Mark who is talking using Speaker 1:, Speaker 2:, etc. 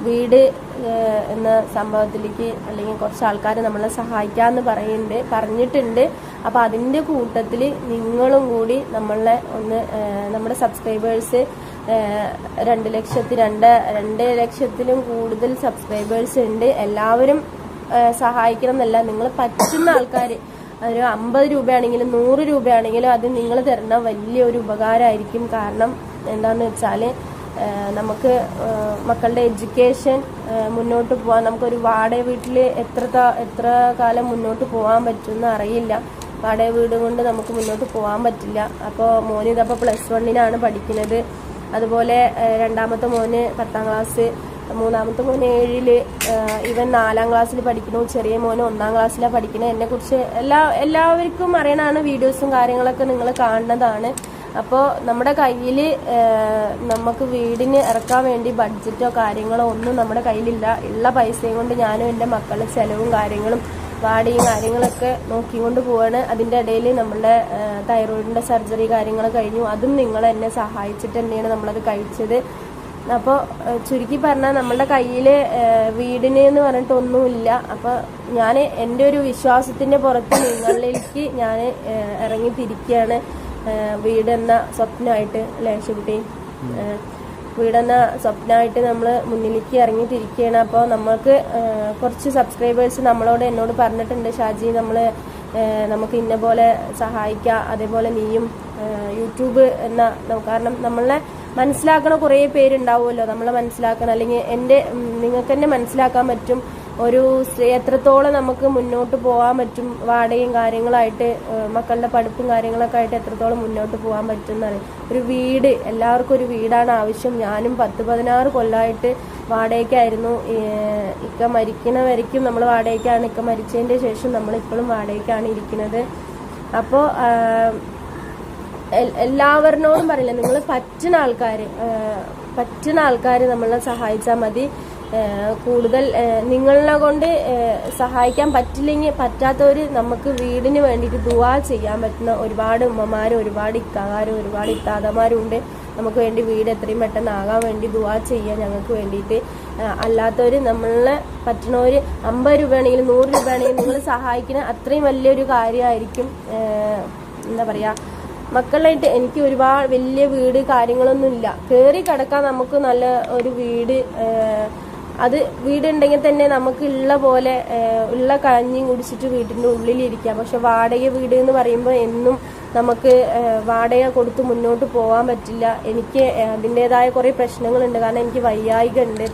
Speaker 1: വീട് എന്ന സംഭവത്തിലേക്ക് അല്ലെങ്കിൽ കുറച്ച് ആൾക്കാർ നമ്മളെ സഹായിക്കാമെന്ന് പറഞ്ഞിട്ടുണ്ട്. അപ്പോൾ അതിൻ്റെ കൂട്ടത്തിൽ നിങ്ങളും കൂടി നമ്മളെ നമ്മുടെ സബ്സ്ക്രൈബേഴ്സ് 2 ലക്ഷത്തിലും കൂടുതൽ സബ്സ്ക്രൈബേഴ്സ് ഉണ്ട്. എല്ലാവരും സഹായിക്കണം എന്നല്ല, നിങ്ങൾ പറ്റുന്ന ആൾക്കാർ ഒരു 50 രൂപയാണെങ്കിലും 100 രൂപയാണെങ്കിലും അത് നിങ്ങൾ തരുന്ന വലിയൊരു ഉപകാരമായിരിക്കും. കാരണം എന്താണെന്ന് വെച്ചാൽ നമുക്ക് മക്കളുടെ എഡ്യൂക്കേഷൻ മുന്നോട്ട് പോകാൻ, നമുക്കൊരു വാടക വീട്ടിൽ എത്ര കാലം മുന്നോട്ട് പോകാൻ പറ്റുമെന്ന് അറിയില്ല. വാടക വീട് കൊണ്ട് നമുക്ക് മുന്നോട്ട് പോകാൻ പറ്റില്ല. അപ്പോൾ മോന് ഇതപ്പോൾ +1 പഠിക്കുന്നത്. അതുപോലെ രണ്ടാമത്തെ മോന് 10ാം ക്ലാസ്, മൂന്നാമത്തെ മോന് 7, ഇവൻ 4ാം ക്ലാസ്സിൽ പഠിക്കുന്നു. ചെറിയ മോന് 1ാം ക്ലാസ്സിലാണ് പഠിക്കുന്നത്. എന്നെക്കുറിച്ച് എല്ലാവർക്കും അറിയണതാണ്, വീഡിയോസും കാര്യങ്ങളൊക്കെ നിങ്ങൾ കാണുന്നതാണ്. അപ്പോൾ നമ്മുടെ കയ്യിൽ നമുക്ക് വീടിന് ഇറക്കാൻ വേണ്ടി ബഡ്ജറ്റോ കാര്യങ്ങളോ ഒന്നും നമ്മുടെ കയ്യിലില്ല. ഉള്ള പൈസയും കൊണ്ട് ഞാനും എൻ്റെ മക്കളുടെ ചിലവും കാര്യങ്ങളും വാടകയും കാര്യങ്ങളൊക്കെ നോക്കിക്കൊണ്ട് പോവാണ്. അതിൻ്റെ ഇടയിൽ നമ്മളുടെ തൈറോയിഡിൻ്റെ സർജറി കാര്യങ്ങൾ കഴിഞ്ഞു. അതും നിങ്ങൾ എന്നെ സഹായിച്ചിട്ട് തന്നെയാണ് നമ്മളത് കഴിച്ചത്. അപ്പോൾ ചുരുക്കി പറഞ്ഞാൽ നമ്മളുടെ കയ്യിൽ വീടിന് എന്ന് പറഞ്ഞിട്ടൊന്നുമില്ല. അപ്പോൾ ഞാൻ എൻ്റെ ഒരു വിശ്വാസത്തിൻ്റെ പുറത്ത് നിങ്ങളിലേക്ക് ഞാൻ ഇറങ്ങിത്തിരിക്കുകയാണ്. വീടെന്ന സ്വപ്നമായിട്ട് അല്ലേ ശുകുട്ടി? വീടെന്ന സ്വപ്നമായിട്ട് നമ്മൾ മുന്നിലേക്ക് ഇറങ്ങിത്തിരിക്കുകയാണ്. അപ്പോൾ നമ്മൾക്ക് കുറച്ച് സബ്സ്ക്രൈബേഴ്സ് എന്നോട് പറഞ്ഞിട്ടുണ്ട്, ഷാജി നമുക്ക് ഇന്ന പോലെ സഹായിക്കാം, അതേപോലെ നീയും യൂട്യൂബ് കാരണം നമ്മളെ മനസ്സിലാക്കണ കുറേ പേരുണ്ടാവുമല്ലോ, നമ്മളെ മനസ്സിലാക്കണം. അല്ലെങ്കിൽ നിങ്ങൾക്ക് തന്നെ മനസ്സിലാക്കാൻ പറ്റും ഒരു സ്ത്രീ എത്രത്തോളം നമുക്ക് മുന്നോട്ട് പോകാൻ പറ്റും, വാടകയും കാര്യങ്ങളായിട്ട് മക്കളുടെ പഠിപ്പും കാര്യങ്ങളൊക്കെ ആയിട്ട് എത്രത്തോളം മുന്നോട്ട് പോകാൻ പറ്റും എന്നാണ്. ഒരു വീട്, എല്ലാവർക്കും ഒരു വീടാണ് ആവശ്യം. ഞാനും 10-16 കൊല്ലമായിട്ട് വാടകയ്ക്കായിരുന്നു. ഇക്ക മരിക്കണ വരയ്ക്കും നമ്മൾ വാടകയ്ക്കാണ്. ഇക്ക മരിച്ചതിൻ്റെ ശേഷം നമ്മളിപ്പോഴും വാടകയ്ക്കാണ് ഇരിക്കുന്നത്. അപ്പോൾ എല്ലാവരോടും പറയില്ല, നിങ്ങൾ പറ്റുന്ന ആൾക്കാർ നമ്മളെ സഹായിച്ചാൽ മതി. കൂടുതൽ നിങ്ങളെ കൊണ്ട് സഹായിക്കാൻ പറ്റാത്തവർ നമുക്ക് വീടിന് വേണ്ടിയിട്ട് ദുആ ചെയ്യാൻ പറ്റുന്ന ഒരുപാട് ഉമ്മമാരും ഒരുപാട് ഇക്കാകാരും ഒരുപാട് ഇത്താതമാരും ഉണ്ട്. നമുക്ക് വേണ്ടി വീട് എത്രയും പെട്ടെന്ന് ആകാൻ വേണ്ടി ദുആ ചെയ്യാൻ ഞങ്ങൾക്ക് വേണ്ടിയിട്ട്. അല്ലാത്തവർ നമ്മളെ പറ്റുന്നവർ 50 രൂപയാണെങ്കിലും 100 രൂപയാണെങ്കിലും നിങ്ങൾ സഹായിക്കുന്ന അത്രയും വലിയൊരു കാര്യമായിരിക്കും. എന്താ പറയുക, മക്കളായിട്ട് എനിക്ക് ഒരുപാട് വലിയ വീട് കാര്യങ്ങളൊന്നുമില്ല. കയറി കിടക്കാൻ നമുക്ക് നല്ല ഒരു വീട്, അത് വീടുണ്ടെങ്കിൽ തന്നെ നമുക്ക് ഉള്ള കഞ്ഞിയും കുടിച്ചിട്ട് വീട്ടിൻ്റെ ഉള്ളിലിരിക്കാം. പക്ഷെ വാടക വീട് എന്ന് പറയുമ്പോൾ എന്നും നമുക്ക് വാടക കൊടുത്ത് മുന്നോട്ട് പോകാൻ പറ്റില്ല. എനിക്ക് അതിൻ്റെതായ കുറേ പ്രശ്നങ്ങളുണ്ട്. കാരണം എനിക്ക് വയ്യായിക ഉണ്ട്.